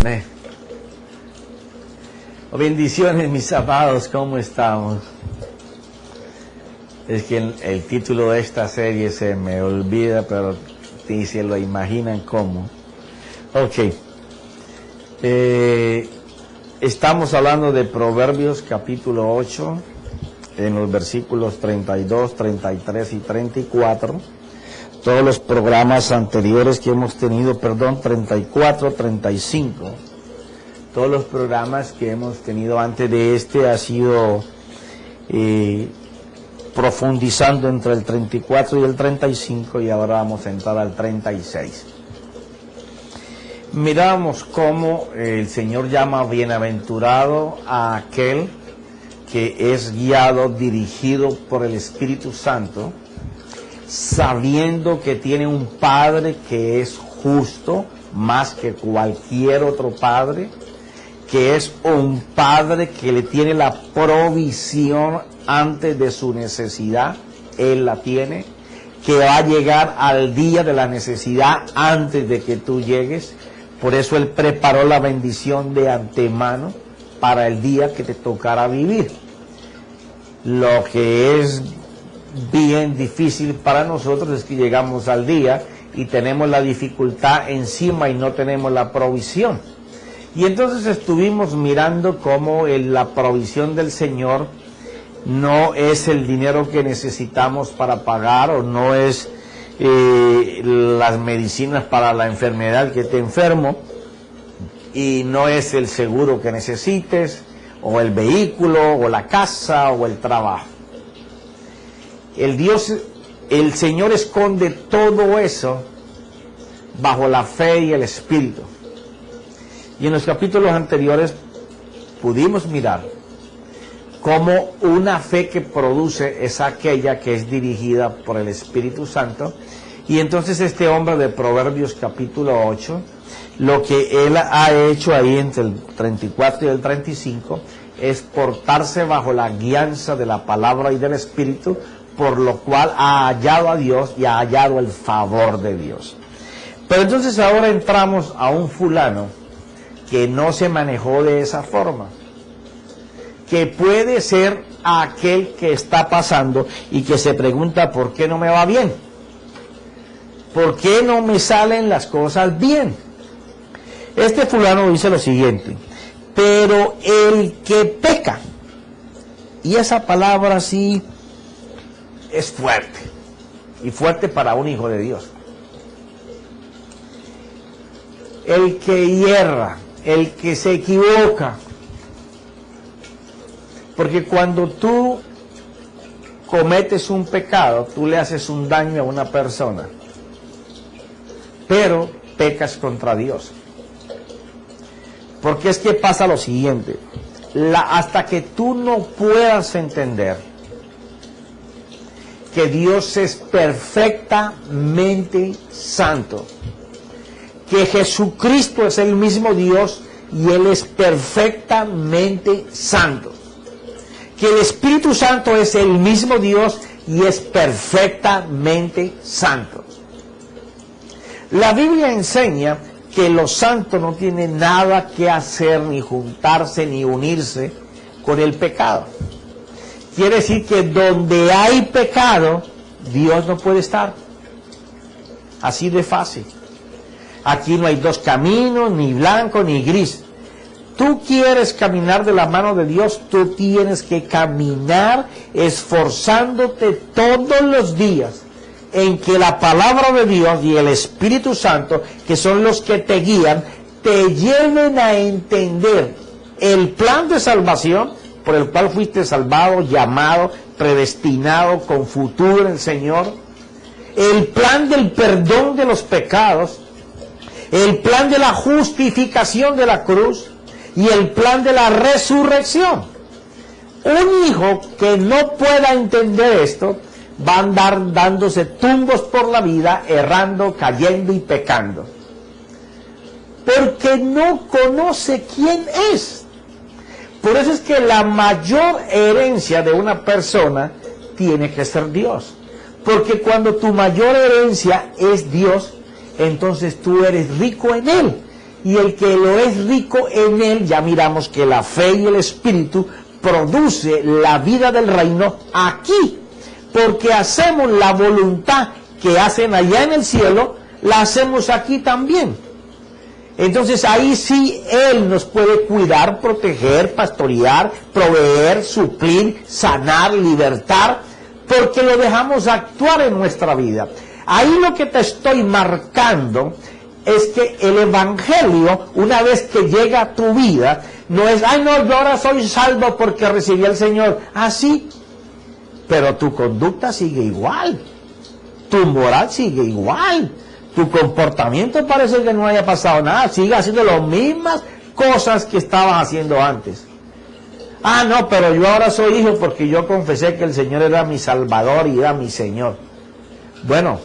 Amén. Bendiciones, mis amados, ¿cómo estamos? Es que el título de esta serie se me olvida, pero si se lo imaginan cómo. Ok. Estamos hablando de Proverbios capítulo 8, en los versículos 32, 33 y 34. Todos los programas anteriores que hemos tenido, 34, 35, todos los programas que hemos tenido antes de este ha sido profundizando entre el 34 y el 35, y ahora vamos a entrar al 36. Miramos cómo el Señor llama bienaventurado a aquel que es guiado, dirigido por el Espíritu Santo, sabiendo que tiene un Padre que es justo más que cualquier otro Padre, que es un Padre que le tiene la provisión antes de su necesidad, Él la tiene, que va a llegar al día de la necesidad antes de que tú llegues. Por eso Él preparó la bendición de antemano para el día que te tocará vivir. Lo que es bien difícil para nosotros es que llegamos al día y tenemos la dificultad encima y no tenemos la provisión. Y entonces estuvimos mirando cómo la provisión del Señor no es el dinero que necesitamos para pagar, o no es las medicinas para la enfermedad que te enfermo, y no es el seguro que necesites, o el vehículo, o la casa, o el trabajo. El Señor esconde todo eso bajo la fe y el Espíritu. Y en los capítulos anteriores pudimos mirar cómo una fe que produce es aquella que es dirigida por el Espíritu Santo. Y entonces este hombre de Proverbios capítulo 8, lo que él ha hecho ahí entre el 34 y el 35 es portarse bajo la guianza de la palabra y del Espíritu, por lo cual ha hallado a Dios y ha hallado el favor de Dios. Pero entonces ahora entramos a un fulano que no se manejó de esa forma, que puede ser aquel que está pasando y que se pregunta: ¿por qué no me va bien? ¿Por qué no me salen las cosas bien? Este fulano dice lo siguiente: pero el que peca, y esa palabra sí es fuerte, y fuerte para un hijo de Dios. El que hierra, el que se equivoca, porque cuando tú cometes un pecado, tú le haces un daño a una persona, pero pecas contra Dios. Porque es que pasa lo siguiente: hasta que tú no puedas entender que Dios es perfectamente santo, que Jesucristo es el mismo Dios y Él es perfectamente santo, que el Espíritu Santo es el mismo Dios y es perfectamente santo. La Biblia enseña que lo santo no tiene nada que hacer, ni juntarse, ni unirse con el pecado. Quiere decir que donde hay pecado, Dios no puede estar. Así de fácil. Aquí no hay dos caminos, ni blanco ni gris. Tú quieres caminar de la mano de Dios, tú tienes que caminar esforzándote todos los días en que la palabra de Dios y el Espíritu Santo, que son los que te guían, te lleven a entender el plan de salvación por el cual fuiste salvado, llamado, predestinado, con futuro en el Señor, el plan del perdón de los pecados, el plan de la justificación de la cruz y el plan de la resurrección. Un hijo que no pueda entender esto va a andar dándose tumbos por la vida, errando, cayendo y pecando, porque no conoce quién es. Por eso es que la mayor herencia de una persona tiene que ser Dios, porque cuando tu mayor herencia es Dios, entonces tú eres rico en Él. y el que lo es rico en él, ya miramos que la fe y el Espíritu produce la vida del reino aquí, porque hacemos la voluntad que hacen allá en el cielo, la hacemos aquí también. Entonces ahí sí Él nos puede cuidar, proteger, pastorear, proveer, suplir, sanar, libertar, porque lo dejamos actuar en nuestra vida. Ahí lo que te estoy marcando es que el Evangelio, una vez que llega a tu vida, no es, ay no, yo ahora soy salvo porque recibí al Señor. Así, pero tu conducta sigue igual, tu moral sigue igual, tu comportamiento parece que no haya pasado nada, sigue haciendo las mismas cosas que estabas haciendo antes. Ah, no, pero yo ahora soy hijo porque yo confesé que el Señor era mi Salvador y era mi Señor. Bueno,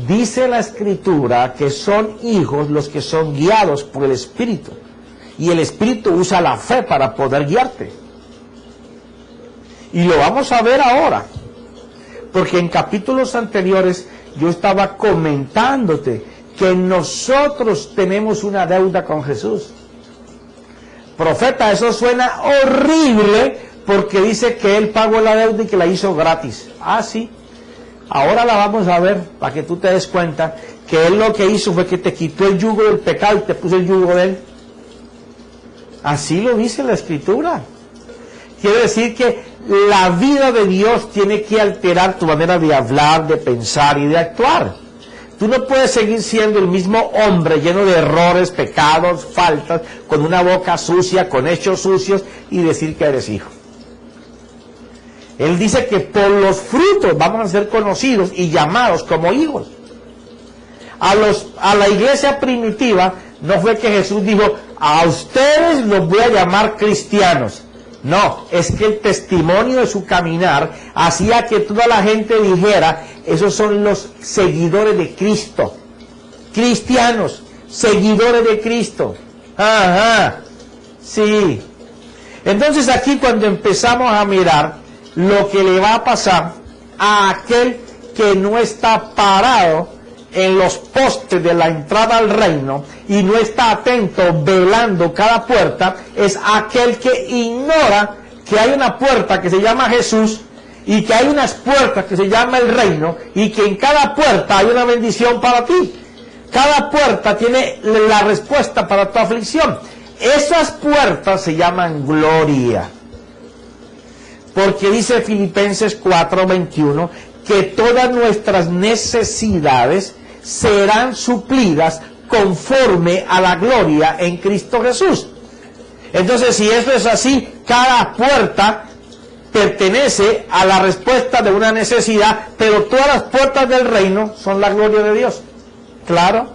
dice la Escritura que son hijos los que son guiados por el Espíritu. Y el Espíritu usa la fe para poder guiarte. Y lo vamos a ver ahora. Porque en capítulos anteriores yo estaba comentándote que nosotros tenemos una deuda con Jesús. Profeta, eso suena horrible porque dice que Él pagó la deuda y que la hizo gratis. Ah, sí. Ahora la vamos a ver para que tú te des cuenta que Él lo que hizo fue que te quitó el yugo del pecado y te puso el yugo de Él. Así lo dice la Escritura. Quiere decir que la vida de Dios tiene que alterar tu manera de hablar, de pensar y de actuar. Tú no puedes seguir siendo el mismo hombre lleno de errores, pecados, faltas, con una boca sucia, con hechos sucios y decir que eres hijo. Él dice que por los frutos vamos a ser conocidos y llamados como hijos. A la iglesia primitiva no fue que Jesús dijo, a ustedes los voy a llamar cristianos. No, es que el testimonio de su caminar hacía que toda la gente dijera, esos son los seguidores de Cristo. Cristianos, seguidores de Cristo. Ajá, sí. Entonces aquí cuando empezamos a mirar lo que le va a pasar a aquel que no está parado en los postes de la entrada al reino y no está atento, velando cada puerta, es aquel que ignora que hay una puerta que se llama Jesús y que hay unas puertas que se llama el reino y que en cada puerta hay una bendición para ti. Cada puerta tiene la respuesta para tu aflicción. Esas puertas se llaman gloria. Porque dice Filipenses 4:21 que todas nuestras necesidades serán suplidas conforme a la gloria en Cristo Jesús. Entonces, si eso es así, cada puerta pertenece a la respuesta de una necesidad, pero todas las puertas del reino son la gloria de Dios. Claro,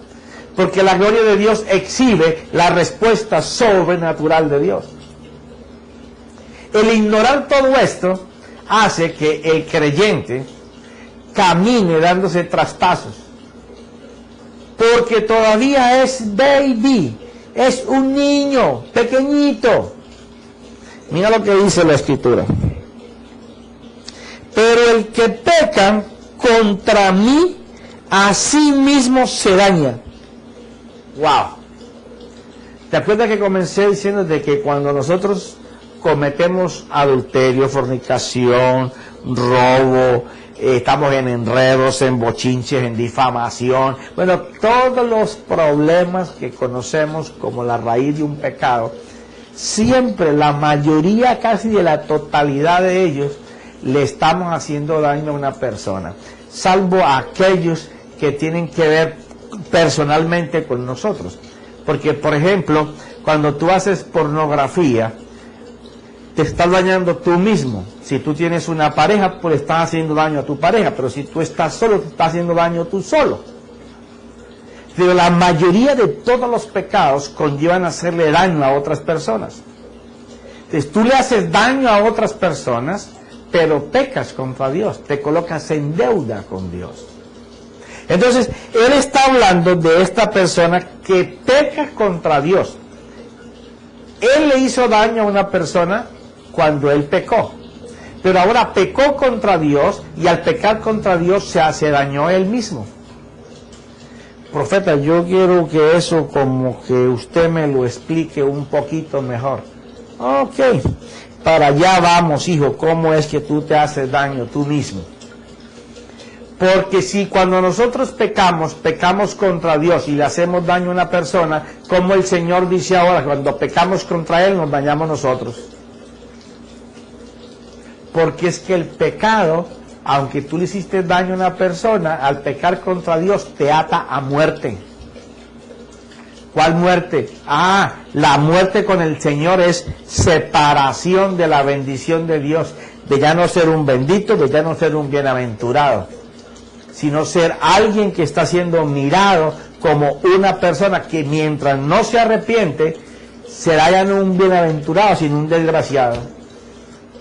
porque la gloria de Dios exhibe la respuesta sobrenatural de Dios. El ignorar todo esto hace que el creyente camine dándose trastazos, porque todavía es baby, es un niño pequeñito. Mira lo que dice la Escritura. Pero el que peca contra mí, a sí mismo se daña. Wow. ¿Te acuerdas que comencé diciendo de que cuando nosotros cometemos adulterio, fornicación, robo, estamos en enredos, en bochinches, en difamación, bueno, todos los problemas que conocemos como la raíz de un pecado, siempre la mayoría, casi de la totalidad de ellos, le estamos haciendo daño a una persona, salvo aquellos que tienen que ver personalmente con nosotros. Porque, por ejemplo, cuando tú haces pornografía, te estás dañando tú mismo. Si tú tienes una pareja, pues estás haciendo daño a tu pareja, pero si tú estás solo, te estás haciendo daño tú solo. Pero la mayoría de todos los pecados conllevan hacerle daño a otras personas. Entonces tú le haces daño a otras personas, pero pecas contra Dios, te colocas en deuda con Dios. Entonces, él está hablando de esta persona que peca contra Dios. Él le hizo daño a una persona cuando él pecó, pero ahora pecó contra Dios y al pecar contra Dios se hace daño a él mismo. profeta, yo quiero que eso como que usted me lo explique un poquito mejor. Ok, para allá vamos, hijo, ¿cómo es que tú te haces daño tú mismo? Porque si cuando nosotros pecamos contra Dios y le hacemos daño a una persona, como el Señor dice ahora, cuando pecamos contra Él nos dañamos nosotros. Porque es que el pecado, aunque tú le hiciste daño a una persona, al pecar contra Dios te ata a muerte. ¿Cuál muerte? La muerte con el Señor es separación de la bendición de Dios, de ya no ser un bendito, de ya no ser un bienaventurado, sino ser alguien que está siendo mirado como una persona que mientras no se arrepiente, será ya no un bienaventurado, sino un desgraciado.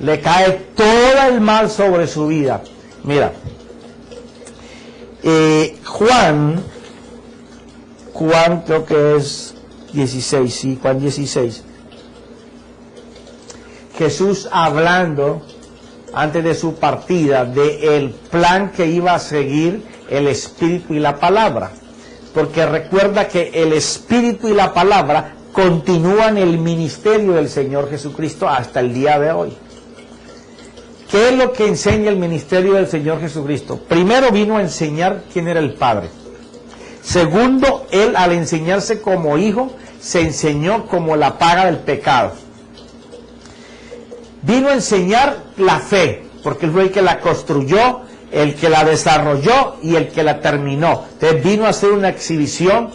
Le cae todo el mal sobre su vida. Mira, Juan creo que es 16, sí, Juan 16. Jesús hablando antes de su partida del plan que iba a seguir el Espíritu y la Palabra. Porque recuerda que el Espíritu y la Palabra continúan el ministerio del Señor Jesucristo hasta el día de hoy. ¿Qué es lo que enseña el ministerio del Señor Jesucristo? Primero vino a enseñar quién era el Padre. Segundo, Él al enseñarse como Hijo, se enseñó como la paga del pecado. Vino a enseñar la fe, porque Él fue el que la construyó, el que la desarrolló y el que la terminó. Entonces vino a hacer una exhibición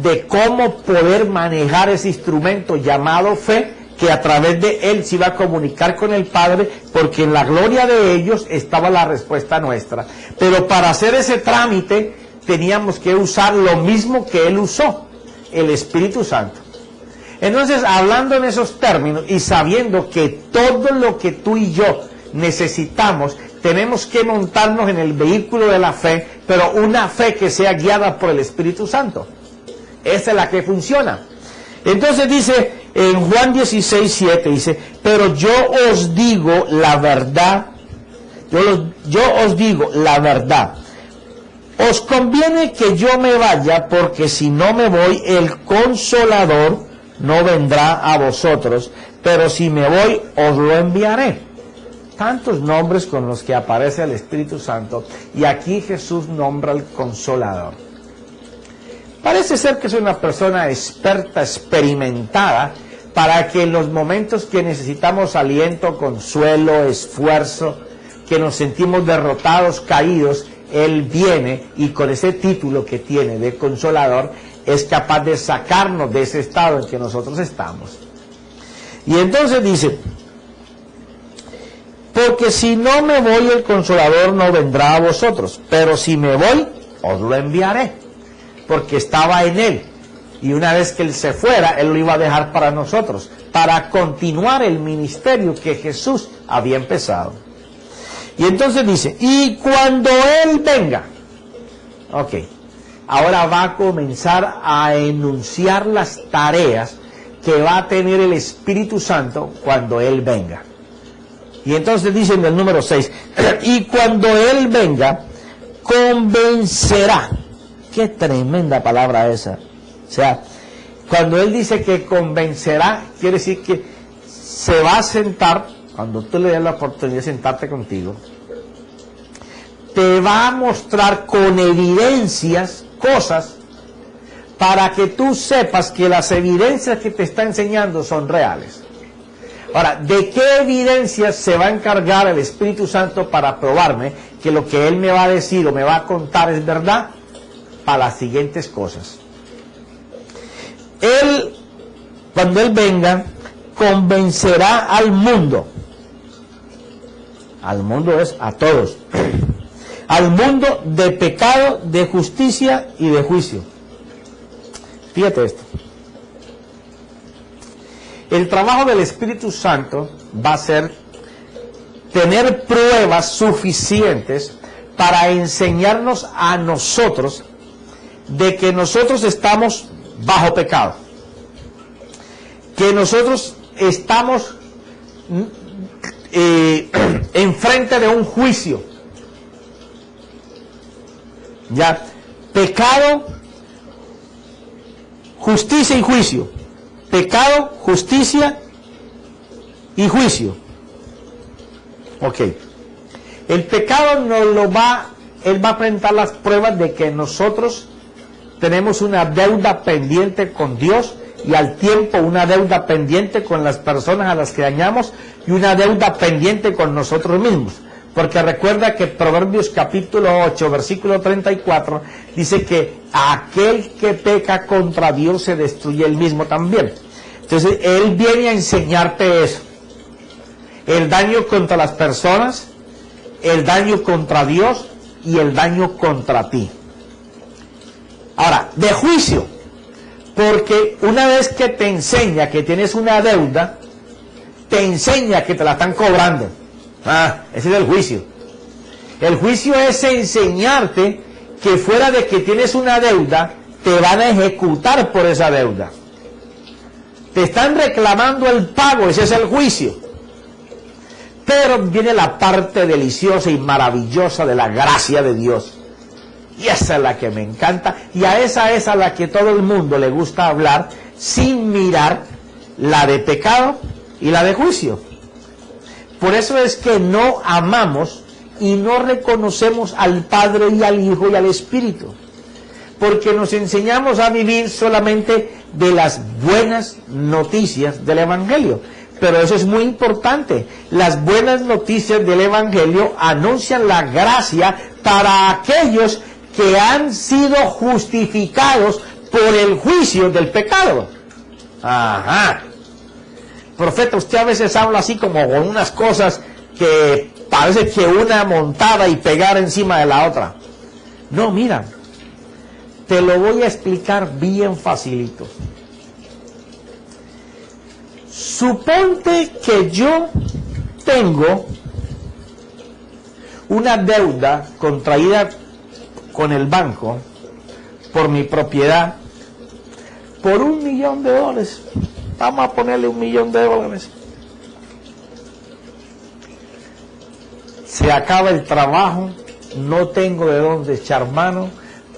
de cómo poder manejar ese instrumento llamado fe, que a través de él se iba a comunicar con el Padre, porque en la gloria de ellos estaba la respuesta nuestra. Pero para hacer ese trámite teníamos que usar lo mismo que él usó, el Espíritu Santo. Entonces, hablando en esos términos y sabiendo que todo lo que tú y yo necesitamos, tenemos que montarnos en el vehículo de la fe, pero una fe que sea guiada por el Espíritu Santo. Esa es la que funciona. Entonces dice en Juan 16, 7, dice, pero yo os digo la verdad, yo os digo la verdad, os conviene que yo me vaya, porque si no me voy, el Consolador no vendrá a vosotros, pero si me voy, os lo enviaré. Tantos nombres con los que aparece el Espíritu Santo, y aquí Jesús nombra al Consolador. Parece ser que es una persona experta, experimentada, para que en los momentos que necesitamos aliento, consuelo, esfuerzo, que nos sentimos derrotados, caídos, Él viene y con ese título que tiene de Consolador, es capaz de sacarnos de ese estado en que nosotros estamos. Y entonces dice, porque si no me voy, el Consolador no vendrá a vosotros, pero si me voy, os lo enviaré. Porque estaba en Él, y una vez que Él se fuera, Él lo iba a dejar para nosotros, para continuar el ministerio que Jesús había empezado. Y entonces dice, y cuando Él venga, ok, ahora va a comenzar a enunciar las tareas que va a tener el Espíritu Santo cuando Él venga. Y entonces dice en el número 6, y cuando Él venga, convencerá. Qué tremenda palabra esa. O sea, cuando Él dice que convencerá, quiere decir que se va a sentar, cuando tú le des la oportunidad de sentarte contigo, te va a mostrar con evidencias cosas para que tú sepas que las evidencias que te está enseñando son reales. Ahora, ¿de qué evidencias se va a encargar el Espíritu Santo para probarme que lo que Él me va a decir o me va a contar es verdad? Para las siguientes cosas. Él, cuando Él venga, convencerá al mundo. Al mundo es a todos. Al mundo de pecado, de justicia y de juicio. Fíjate esto. El trabajo del Espíritu Santo va a ser tener pruebas suficientes para enseñarnos a nosotros de que nosotros estamos bajo pecado, que nosotros estamos enfrente de un juicio. Ya, pecado justicia y juicio. Pecado, justicia y juicio. Ok. El pecado él va a presentar las pruebas de que nosotros tenemos una deuda pendiente con Dios y al tiempo una deuda pendiente con las personas a las que dañamos y una deuda pendiente con nosotros mismos. Porque recuerda que Proverbios capítulo 8, versículo 34, dice que aquel que peca contra Dios se destruye él mismo también. Entonces, Él viene a enseñarte eso. El daño contra las personas, el daño contra Dios y el daño contra ti. Ahora, de juicio, porque una vez que te enseña que tienes una deuda, te enseña que te la están cobrando. Ese es el juicio. El juicio es enseñarte que fuera de que tienes una deuda, te van a ejecutar por esa deuda. Te están reclamando el pago, ese es el juicio. Pero viene la parte deliciosa y maravillosa de la gracia de Dios. Y esa es la que me encanta. Y a esa es a la que todo el mundo le gusta hablar, sin mirar la de pecado y la de juicio. Por eso es que no amamos y no reconocemos al Padre y al Hijo y al Espíritu. Porque nos enseñamos a vivir solamente de las buenas noticias del Evangelio. Pero eso es muy importante. Las buenas noticias del Evangelio anuncian la gracia para aquellos que han sido justificados por el juicio del pecado. Ajá. Profeta, usted a veces habla así como con unas cosas que parece que una montada y pegar encima de la otra. No, mira, te lo voy a explicar bien facilito. Suponte que yo tengo una deuda contraída con el banco por mi propiedad por $1.000.000. Vamos a ponerle $1.000.000. Se acaba el trabajo, no tengo de dónde echar mano,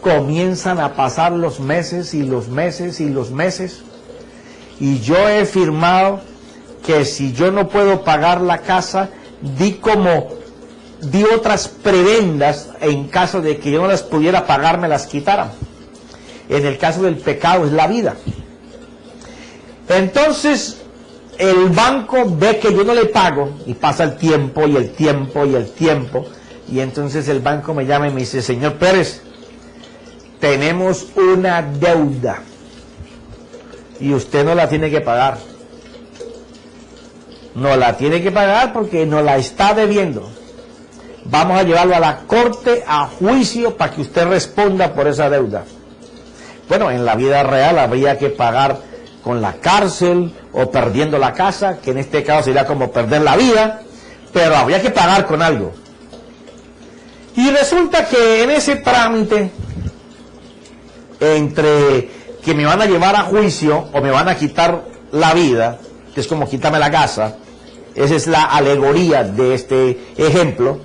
comienzan a pasar los meses y los meses y los meses, y yo he firmado que si yo no puedo pagar la casa, di otras prebendas en caso de que yo no las pudiera pagar, me las quitaran. En el caso del pecado es la vida. Entonces el banco ve que yo no le pago y pasa el tiempo y el tiempo y el tiempo, y entonces el banco me llama y me dice: señor Pérez, tenemos una deuda y usted no la tiene que pagar. No la tiene que pagar porque no la está debiendo. Vamos a llevarlo a la corte, a juicio, para que usted responda por esa deuda. Bueno, en la vida real habría que pagar con la cárcel o perdiendo la casa, que en este caso sería como perder la vida, pero habría que pagar con algo. Y resulta que en ese trámite, entre que me van a llevar a juicio o me van a quitar la vida, que es como quitarme la casa, esa es la alegoría de este ejemplo,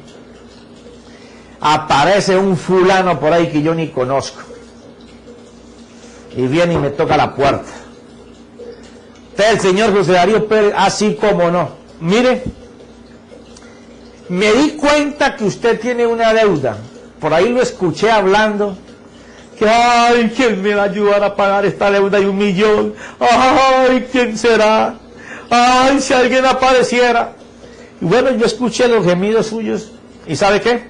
aparece un fulano por ahí que yo ni conozco, y viene y me toca la puerta. Usted, el señor José Darío Pérez, así como no. Mire, me di cuenta que usted tiene una deuda. Por ahí lo escuché hablando, que ay, ¿quién me va a ayudar a pagar esta deuda de $1.000.000? Ay, ¿quién será? Ay, si alguien apareciera. Y bueno, yo escuché los gemidos suyos, ¿y sabe qué?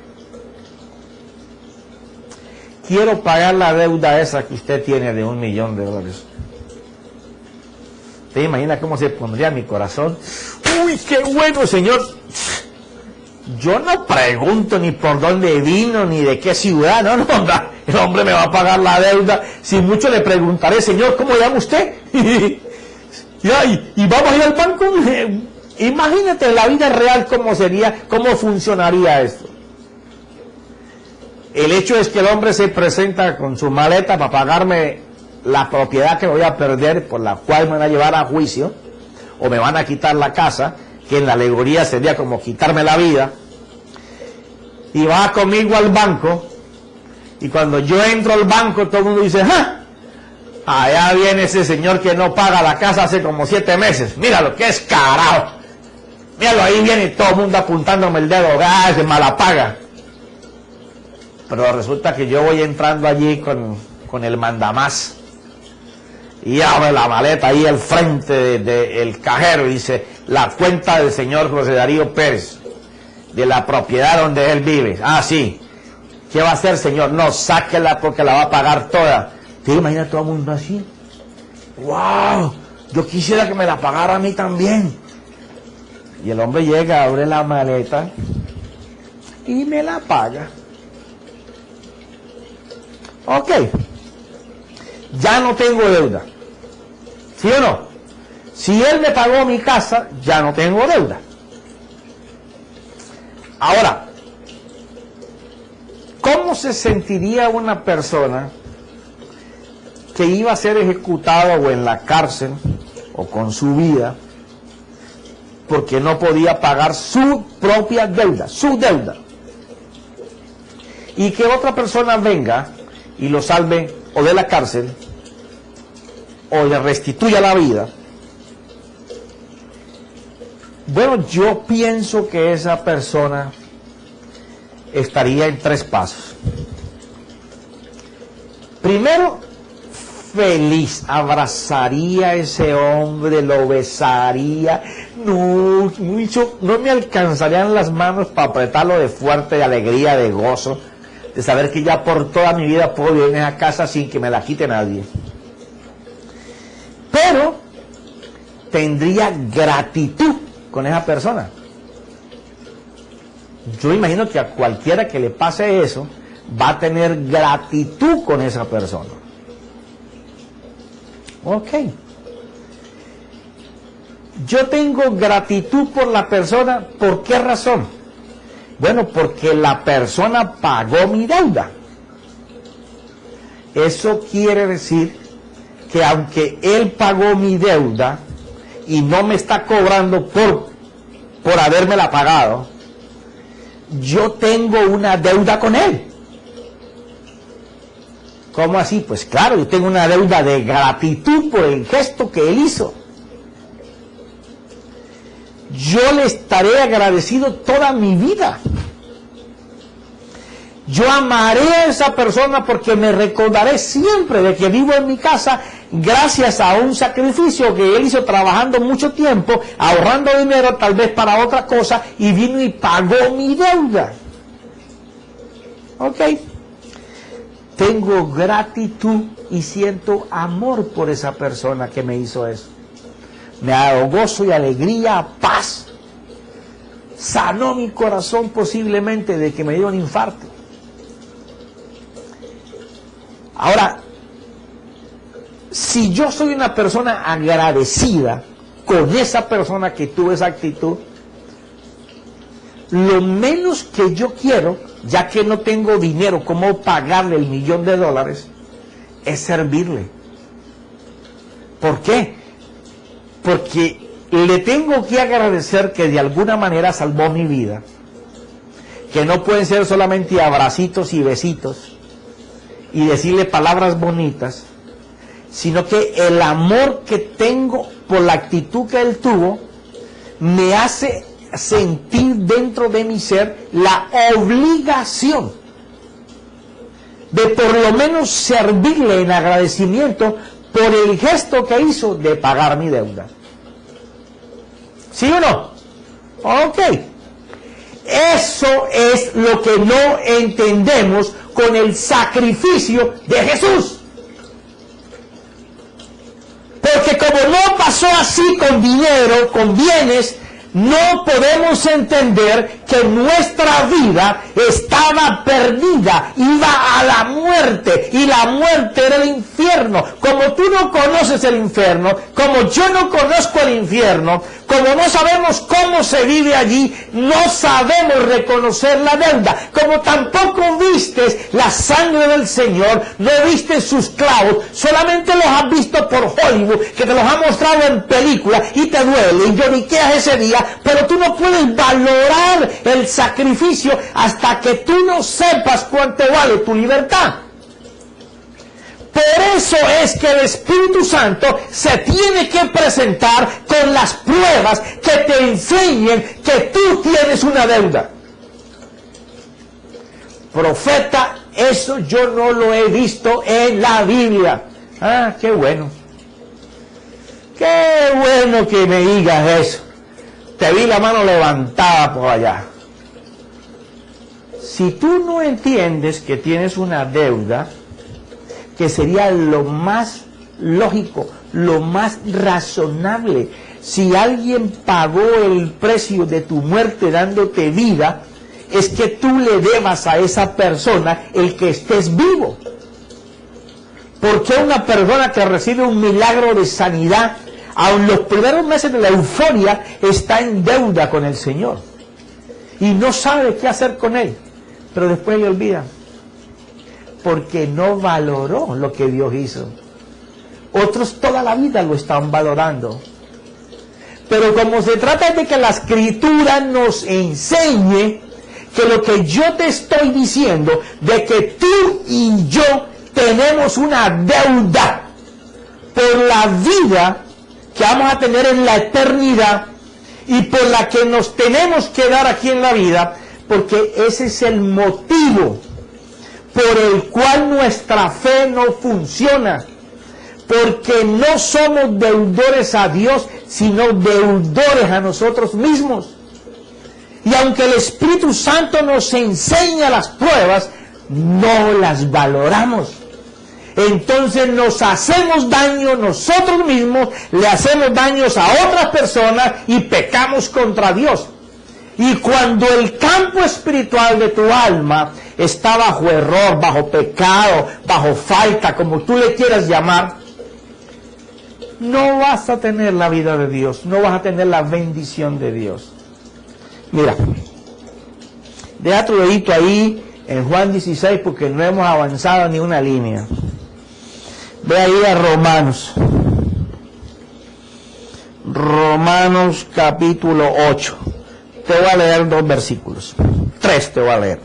Quiero pagar la deuda esa que usted tiene de $1.000.000. ¿Te imagina cómo se pondría mi corazón? ¡Uy, qué bueno, señor! Yo no pregunto ni por dónde vino, ni de qué ciudad, no, el hombre me va a pagar la deuda. Si mucho le preguntaré: señor, ¿cómo llama usted? ¿Y vamos a ir al banco? Imagínate la vida real cómo sería, cómo funcionaría esto. El hecho es que el hombre se presenta con su maleta para pagarme la propiedad que voy a perder, por la cual me van a llevar a juicio, o me van a quitar la casa, que en la alegoría sería como quitarme la vida, y va conmigo al banco, y cuando yo entro al banco todo el mundo dice: ¡ah! Allá viene ese señor que no paga la casa hace como 7 meses. Míralo, qué escarado. Míralo, ahí viene todo el mundo apuntándome el dedo. ¡Ah, se mala paga! Pero resulta que yo voy entrando allí con el mandamás. Y abre la maleta ahí al frente del cajero y dice, la cuenta del señor José Darío Pérez, de la propiedad donde él vive. Ah, sí. ¿Qué va a hacer, señor? No, sáquela porque la va a pagar toda. ¿Te imaginas todo el mundo así? ¡Wow! Yo quisiera que me la pagara a mí también. Y el hombre llega, abre la maleta y me la paga. Ok. Ya no tengo deuda. ¿Sí o no? Si él me pagó mi casa, ya no tengo deuda. Ahora, ¿cómo se sentiría una persona que iba a ser ejecutada o en la cárcel o con su vida porque no podía pagar su propia deuda, su deuda? Y que otra persona venga y lo salve o de la cárcel o le restituya la vida. Bueno, yo pienso que esa persona estaría en 3 pasos. Primero, feliz, abrazaría a ese hombre, lo besaría, no me alcanzarían las manos para apretarlo de fuerte, de alegría, de gozo, de saber que ya por toda mi vida puedo vivir en esa casa sin que me la quite nadie. Pero tendría gratitud con esa persona. Yo imagino que a cualquiera que le pase eso va a tener gratitud con esa persona. Ok. Yo tengo gratitud por la persona, ¿por qué razón? Bueno, porque la persona pagó mi deuda. Eso quiere decir que aunque él pagó mi deuda y no me está cobrando por habérmela pagado, yo tengo una deuda con él. ¿Cómo así? Pues claro, yo tengo una deuda de gratitud por el gesto que él hizo. Yo le estaré agradecido toda mi vida. Yo amaré a esa persona porque me recordaré siempre de que vivo en mi casa gracias a un sacrificio que él hizo trabajando mucho tiempo, ahorrando dinero tal vez para otra cosa, y vino y pagó mi deuda. Ok. Tengo gratitud y siento amor por esa persona que me hizo eso. Me ha dado gozo y alegría, paz. Sanó mi corazón posiblemente de que me dio un infarto. Ahora, si yo soy una persona agradecida con esa persona que tuvo esa actitud, lo menos que yo quiero, ya que no tengo dinero cómo pagarle el $1.000.000, es servirle. ¿Por qué? Porque le tengo que agradecer que de alguna manera salvó mi vida, que no pueden ser solamente abracitos y besitos y decirle palabras bonitas, sino que el amor que tengo por la actitud que él tuvo me hace sentir dentro de mi ser la obligación de por lo menos servirle en agradecimiento por el gesto que hizo de pagar mi deuda. ¿Sí o no? Ok. Eso es lo que no entendemos con el sacrificio de Jesús. Porque como no pasó así con dinero, con bienes, no podemos entender que nuestra vida estaba perdida, iba a la muerte, y la muerte era el infierno. Como tú no conoces el infierno, como yo no conozco el infierno, como no sabemos cómo se vive allí, no sabemos reconocer la deuda. Como tampoco vistes la sangre del Señor, no vistes sus clavos, solamente los has visto por Hollywood, que te los ha mostrado en películas y te duele y lloriqueas ese día, pero tú no puedes valorar el sacrificio hasta que tú no sepas cuánto vale tu libertad. Por eso es que el Espíritu Santo se tiene que presentar con las pruebas que te enseñen que tú tienes una deuda. Profeta, eso yo no lo he visto en la Biblia. Ah, qué bueno. Qué bueno que me digas eso. Te vi la mano levantada por allá. Si tú no entiendes que tienes una deuda, que sería lo más lógico, lo más razonable, si alguien pagó el precio de tu muerte dándote vida, es que tú le debas a esa persona el que estés vivo. ¿Por qué una persona que recibe un milagro de sanidad, aun los primeros meses de la euforia, está en deuda con el Señor? Y no sabe qué hacer con él, pero después le olvida. Porque no valoró lo que Dios hizo. Otros toda la vida lo están valorando. Pero como se trata de que la Escritura nos enseñe que lo que yo te estoy diciendo, de que tú y yo tenemos una deuda por la vida que vamos a tener en la eternidad y por la que nos tenemos que dar aquí en la vida, porque ese es el motivo por el cual nuestra fe no funciona, porque no somos deudores a Dios, sino deudores a nosotros mismos. Y aunque el Espíritu Santo nos enseña las pruebas, no las valoramos. Entonces nos hacemos daño nosotros mismos, le hacemos daños a otras personas y pecamos contra Dios. Y cuando el campo espiritual de tu alma está bajo error, bajo pecado, bajo falta, como tú le quieras llamar, no vas a tener la vida de Dios, no vas a tener la bendición de Dios. Mira, deja tu dedito ahí en Juan 16 porque no hemos avanzado ni una línea. Ve ahí a Romanos. Romanos capítulo 8. Te voy a leer 2 versículos. 3 te voy a leer.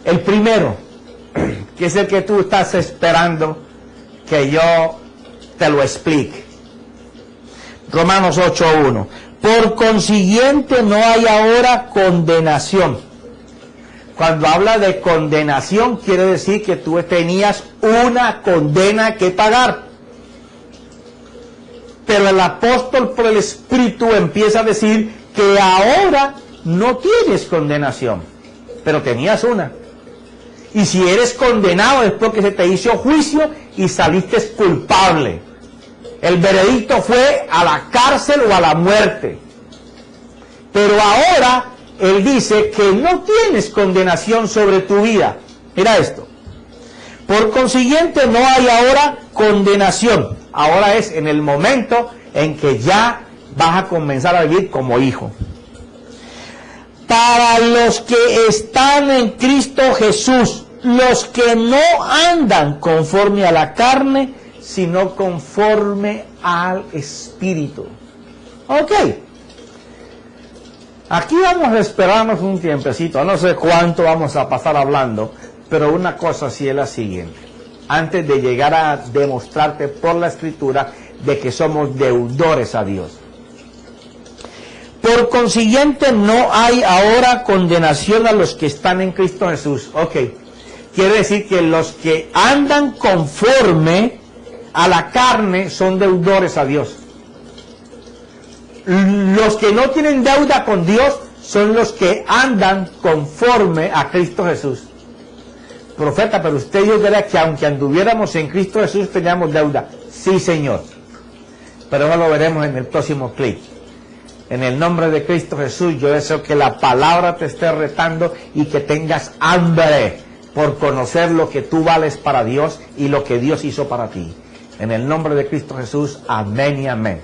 El primero, que es el que tú estás esperando que yo te lo explique. Romanos 8:1. Por consiguiente no hay ahora condenación. Cuando habla de condenación quiere decir que tú tenías una condena que pagar. Pero el apóstol por el Espíritu empieza a decir que ahora no tienes condenación, pero tenías una. Y si eres condenado es porque se te hizo juicio y saliste culpable. El veredicto fue a la cárcel o a la muerte. Pero ahora él dice que no tienes condenación sobre tu vida. Mira esto. Por consiguiente no hay ahora condenación. Ahora es en el momento en que ya vas a comenzar a vivir como hijo. Para los que están en Cristo Jesús, los que no andan conforme a la carne, sino conforme al Espíritu. Ok. Aquí vamos a esperarnos un tiempecito, no sé cuánto vamos a pasar hablando, pero una cosa sí es la siguiente. Antes de llegar a demostrarte por la Escritura de que somos deudores a Dios. Por consiguiente, no hay ahora condenación a los que están en Cristo Jesús. Ok, quiere decir que los que andan conforme a la carne son deudores a Dios. Los que no tienen deuda con Dios son los que andan conforme a Cristo Jesús. Profeta, pero usted dijo que aunque anduviéramos en Cristo Jesús teníamos deuda. Sí, Señor. Pero eso lo veremos en el próximo clip. En el nombre de Cristo Jesús, yo deseo que la palabra te esté retando y que tengas hambre por conocer lo que tú vales para Dios y lo que Dios hizo para ti. En el nombre de Cristo Jesús, amén y amén.